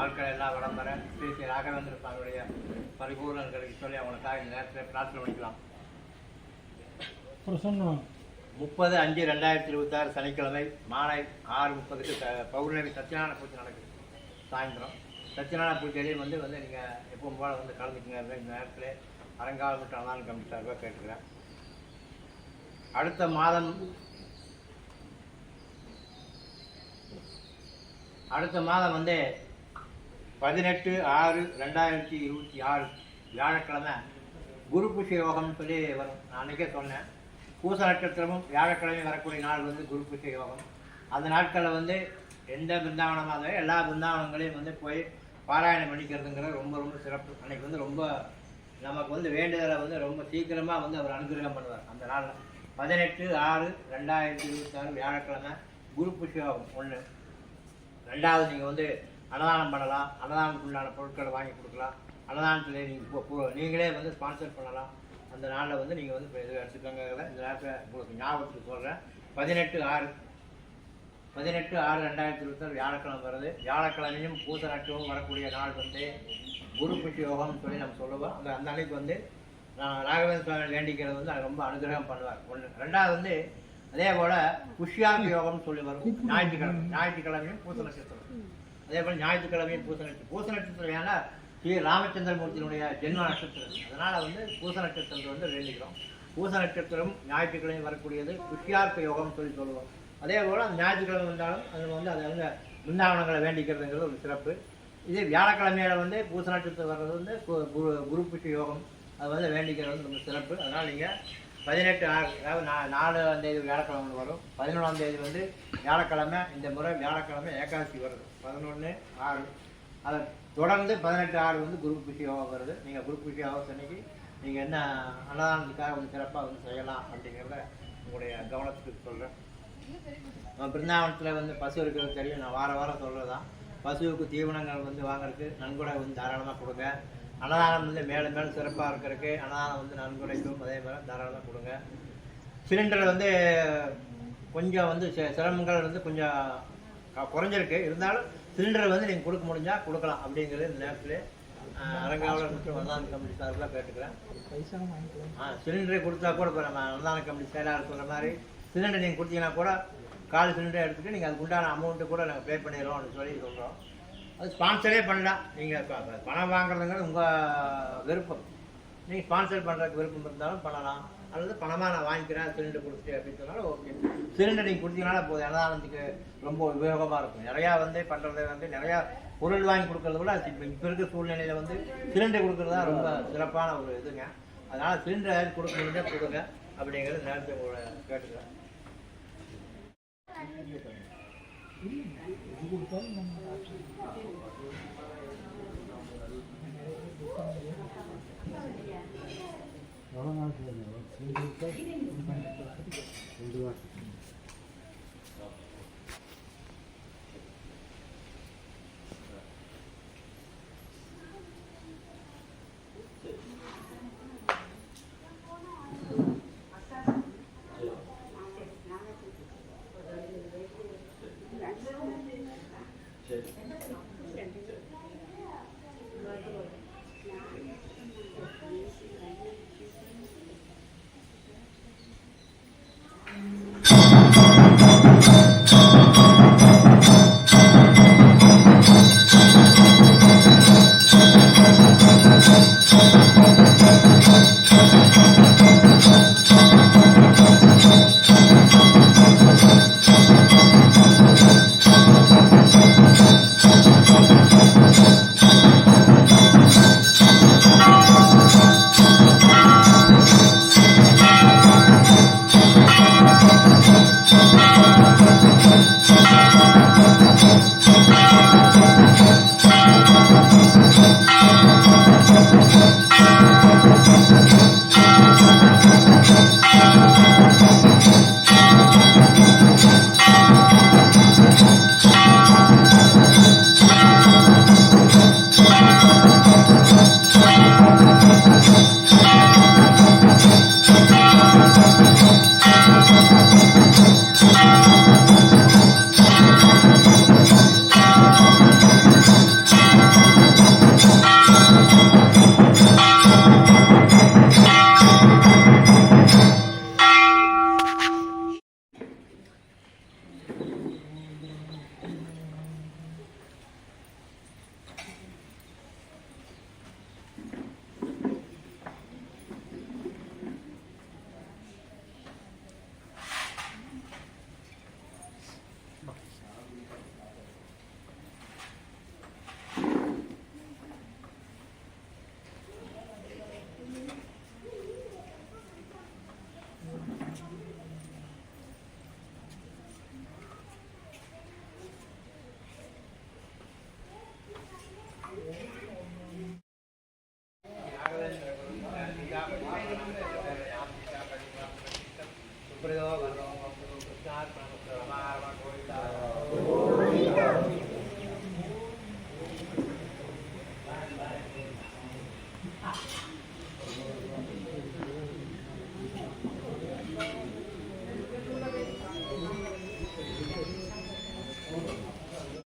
ஆட்கள் எல்லாம் விளம்பர ஸ்ரீ ஸ்ரீ ராகவேந்திர சுவாமியுடைய பரிபூர்ணங்களுக்கு சொல்லி அவங்களுக்காக இந்த நேரத்தில் பிரார்த்தனை பண்ணிக்கலாம். 30/5/2026 சனிக்கிழமை மாலை 6:30க்கு பௌர்ணமி சத்தியநாராயண பூஜை நடக்குது. சாயந்தரம் சத்தியநாராயண பூஜையிலையும் வந்து நீங்கள் எப்பவும் போல வந்து கலந்துக்குங்க. இந்த நேரத்தில் அரங்காவல் மற்றும் அன்னதான கமிட்டி சார்பாக கேட்டுக்கிறேன். அடுத்த மாதம் வந்து 18/6/2026 வியாழக்கிழமை குரு புஷ்ய யோகம்னு சொல்லி வரும். நான் அன்றைக்கே சொன்னேன். பூச நட்சத்திரமும் வியாழக்கிழமை வரக்கூடிய நாள் வந்து குரு புஷ்ய யோகம். அந்த நாட்களில் வந்து எந்த பிருந்தாவனமாக எல்லா பிருந்தாவனங்களையும் வந்து போய் பாராயணம் பண்ணிக்கிறதுங்கிறது ரொம்ப ரொம்ப சிறப்பு. அன்றைக்கி வந்து ரொம்ப நமக்கு வந்து வேண்டுதலை வந்து ரொம்ப சீக்கிரமாக வந்து அவர் அனுகிரகம் பண்ணுவார். அந்த நாளில் 18/6/2026 வியாழக்கிழமை குரு புஷ்ய யோகம் 1. 2வது நீங்கள் வந்து அன்னதானம் பண்ணலாம். அன்னதானத்துக்கு உண்டான பொருட்களை வாங்கி கொடுக்கலாம். அன்னதானத்தில் நீங்கள் நீங்களே வந்து ஸ்பான்சர் பண்ணலாம். அந்த நாளில் வந்து நீங்கள் வந்து இது எடுத்துக்கோங்கிறத இந்த நேரத்தில் உங்களுக்கு ஞாபகத்துக்கு சொல்கிறேன். 18/6/2026 வியாழக்கிழமை வருது. வியாழக்கிழமையும் பூச நட்சத்திரமும் வரக்கூடிய நாள் வந்து குரு புஷ்ய யோகம்னு சொல்லி நம்ம சொல்லுவோம். அந்த அன்னைக்கு வந்து நான் ராகவேந்திர சுவாமி வேண்டிக்கிறது வந்து அது ரொம்ப அனுகிரகம் பண்ணுவார். 1. 2வது வந்து அதே போல் புஷ்யாபி யோகம்னு சொல்லி வரும். ஞாயிற்றுக்கிழமையும் பூச நட்சத்திரம். அதே போல் ஞாயிற்றுக்கிழமையும் பூச நட்சத்திரம் ஏன்னா ஸ்ரீ ராமச்சந்திரமூர்த்தியினுடைய ஜென்ம நட்சத்திரம். அதனால் வந்து பூச நட்சத்திரத்தை வந்து வேண்டிக்கிறோம். பூச நட்சத்திரம் ஞாயிற்றுக்கிழமை வரக்கூடியது புஷ்யார்க்க யோகம்னு சொல்லி சொல்லுவோம். அதே போல் அந்த ஞாயிற்றுக்கிழமை வந்தாலும் அது வந்து அதை வந்து பிருந்தாவனங்களை வேண்டிக்கிறதுங்கிறது ஒரு சிறப்பு. இதே வியாழக்கிழமையில வந்து பூச நட்சத்திரம் வர்றது வந்து குரு புஷ்ய யோகம். அது வந்து வேண்டிக்கிறது வந்து ரொம்ப சிறப்பு. அதனால் நீங்கள் 18/6 அதாவது 4ஆம் தேதி வியாழக்கிழமை வரும். 11ஆம் தேதி வந்து வியாழக்கிழமை. இந்த முறை வியாழக்கிழமை ஏகாதசி வருது 11/6. அதை தொடர்ந்து 18/6 வந்து குரு புஷ்ய யோகம் வருது. நீங்கள் குரு புஷ்ய யோகம் அன்னைக்கு நீங்கள் என்ன அன்னதானத்துக்காக வந்து சிறப்பாக வந்து செய்யலாம் அப்படிங்கிறத உங்களுடைய கவனத்துக்கு சொல்கிறேன். பிருந்தாவனத்தில் வந்து பசு இருக்கிறது தெரியும். நான் வாரம் சொல்கிறது தான். பசுவுக்கு தீவனங்கள் வந்து வாங்குறதுக்கு நன்கொடை வந்து தாராளமாக கொடுங்க. அன்னதானம் வந்து மேலும் சிறப்பாக இருக்கிறதுக்கு அன்னதானம் வந்து நன்கொடைக்கும் அதே மாதிரி தாராளமாக கொடுங்க. சிலிண்டர் வந்து கொஞ்சம் வந்து சிரமங்கள் வந்து கொஞ்சம் குறைஞ்சிருக்கு. இருந்தாலும் சிலிண்டர் வந்து நீங்கள் கொடுக்க முடிஞ்சால் கொடுக்கலாம் அப்படிங்கிறது இந்த நேரத்தில் அரங்காவலர் மற்றும் அன்னதான கமிட்டி சார்பில் கேட்டுக்கிறேன். சிலிண்டரை கொடுத்தா கூட இப்போ நம்ம அன்னதான கமிட்டி செயலாளர் சொல்கிற மாதிரி சிலிண்டர் நீங்கள் கொடுத்தீங்கன்னா கூட கால் சிலிண்டரை எடுத்துகிட்டு நீங்கள் அதுக்கு உண்டான அமௌண்ட்டு கூட நாங்கள் பே பண்ணிடுறோம் அப்படின்னு சொல்லி சொல்கிறோம். அது ஸ்பான்சரே பண்ணலாம். நீங்கள் பணம் வாங்குறதுங்கிறது உங்கள் விருப்பம். நீங்கள் ஸ்பான்சர் பண்ணுறதுக்கு விருப்பம் இருந்தாலும் பண்ணலாம். அல்லது பணமாக நான் வாங்கிக்கிறேன் சிலிண்டர் கொடுத்துட்டு அப்படின்னு சொன்னாலும் ஓகே. சிலிண்டர் நீங்கள் கொடுத்தீங்கன்னா போதும். அன்னதானத்துக்கு ரொம்ப உபயோகமாக இருக்கும். நிறையா வந்து பண்ணுறது வந்து நிறையா பொருள் வாங்கி கொடுக்குறத விட இப்போ இருக்கிற சூழ்நிலையில் வந்து சிலிண்டர் கொடுக்குறது தான் ரொம்ப சிறப்பான ஒரு இதுங்க. அதனால் சிலிண்டர் கொடுக்க முடிஞ்சால் கொடுங்க அப்படிங்கிறது நேரத்தை உங்களை கேட்டுக்கிறேன். சரி சுப்ரதோ வரதோ கிருஷ்ணார்ப்பணம்.